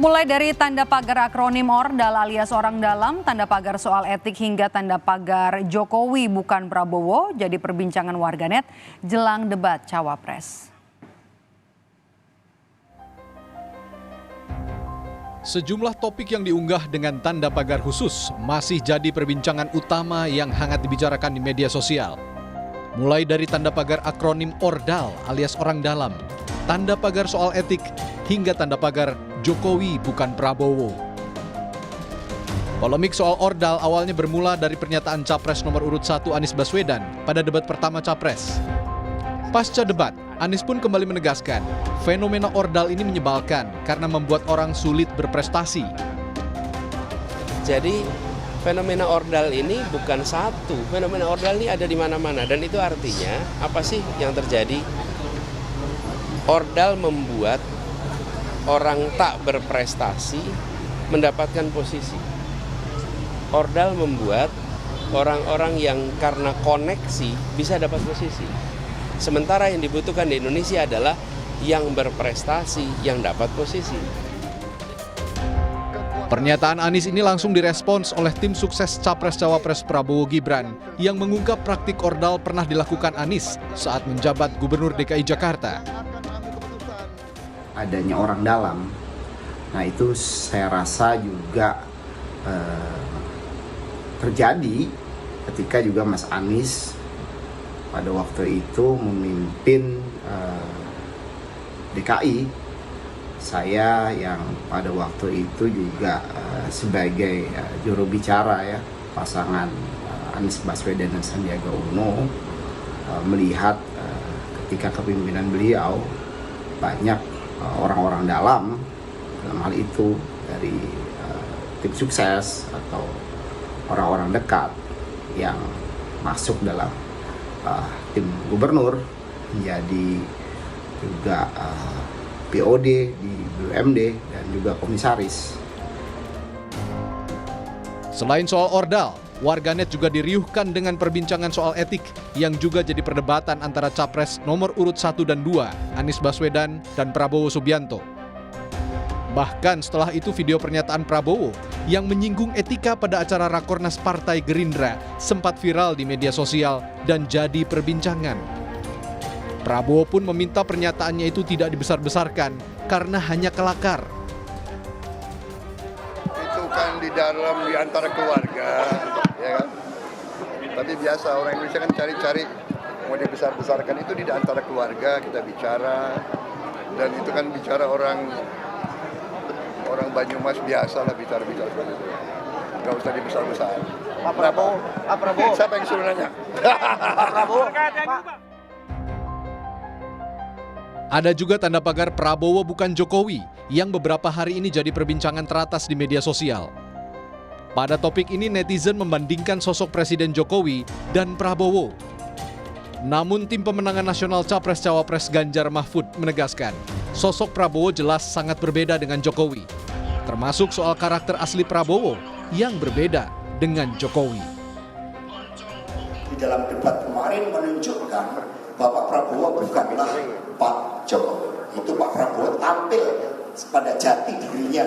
Mulai dari tanda pagar akronim ORDAL alias orang dalam, tanda pagar soal etik hingga tanda pagar Jokowi bukan Prabowo jadi perbincangan warganet jelang debat Cawapres. Sejumlah topik yang diunggah dengan tanda pagar khusus masih jadi perbincangan utama yang hangat dibicarakan di media sosial. Mulai dari tanda pagar akronim ORDAL alias orang dalam, tanda pagar soal etik, hingga tanda pagar Jokowi bukan Prabowo. Polemik soal ORDAL awalnya bermula dari pernyataan Capres nomor urut 1 Anies Baswedan pada debat pertama Capres. Pasca debat, Anies pun kembali menegaskan, fenomena ORDAL ini menyebalkan karena membuat orang sulit berprestasi. Jadi fenomena ORDAL ini bukan satu, fenomena ORDAL ini ada di mana-mana dan itu artinya apa sih yang terjadi? ORDAL membuat orang tak berprestasi mendapatkan posisi. ORDAL membuat orang-orang yang karena koneksi bisa dapat posisi. Sementara yang dibutuhkan di Indonesia adalah yang berprestasi yang dapat posisi. Pernyataan Anies ini langsung direspons oleh tim sukses Capres-Cawapres Prabowo Gibran yang mengungkap praktik ORDAL pernah dilakukan Anies saat menjabat Gubernur DKI Jakarta. Adanya orang dalam, nah itu saya rasa juga terjadi ketika juga Mas Anies pada waktu itu memimpin DKI. Saya yang pada waktu itu juga sebagai juru bicara ya pasangan Anies Baswedan dan Sandiaga Uno melihat ketika kepemimpinan beliau banyak orang-orang dalam hal itu dari tim sukses atau orang-orang dekat yang masuk dalam tim gubernur menjadi juga POD di BUMD dan juga komisaris. Selain soal ORDAL, warganet juga diriuhkan dengan perbincangan soal etik yang juga jadi perdebatan antara Capres nomor urut 1 dan 2, Anies Baswedan dan Prabowo Subianto. Bahkan setelah itu video pernyataan Prabowo yang menyinggung etika pada acara Rakornas Partai Gerindra sempat viral di media sosial dan jadi perbincangan. Prabowo pun meminta pernyataannya itu tidak dibesar-besarkan karena hanya kelakar. Itu kan di antara keluarga, ya kan? Tapi biasa orang Indonesia kan cari-cari mau dibesar-besarkan itu di antara keluarga kita bicara, dan itu kan bicara orang Banyumas biasa lah bicara seperti itu. Gak usah dibesar-besar. Pak Prabowo. Siapa yang suruh nanya? Pak Prabowo. Ada juga tanda pagar Prabowo bukan Jokowi yang beberapa hari ini jadi perbincangan teratas di media sosial. Pada topik ini netizen membandingkan sosok Presiden Jokowi dan Prabowo. Namun tim pemenangan nasional Capres-Cawapres Ganjar Mahfud menegaskan, sosok Prabowo jelas sangat berbeda dengan Jokowi. Termasuk soal karakter asli Prabowo yang berbeda dengan Jokowi. Di dalam debat kemarin menunjukkan Bapak Prabowo bukanlah Pak Jokowi. Itu Pak Prabowo tampil pada jati dirinya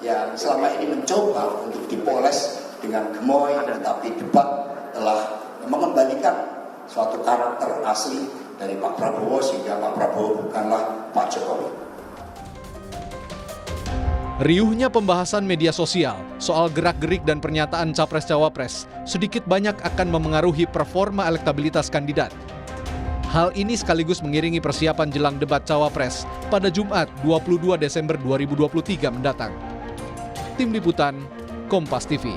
yang selama ini mencoba untuk dipoles dengan gemoy, tetapi debat telah mengembalikan suatu karakter asli dari Pak Prabowo sehingga Pak Prabowo bukanlah Pak Jokowi. Riuhnya pembahasan media sosial soal gerak-gerik dan pernyataan Capres-Cawapres sedikit banyak akan memengaruhi performa elektabilitas kandidat. Hal ini sekaligus mengiringi persiapan jelang debat Cawapres pada Jumat 22 Desember 2023 mendatang. Tim Liputan, Kompas TV.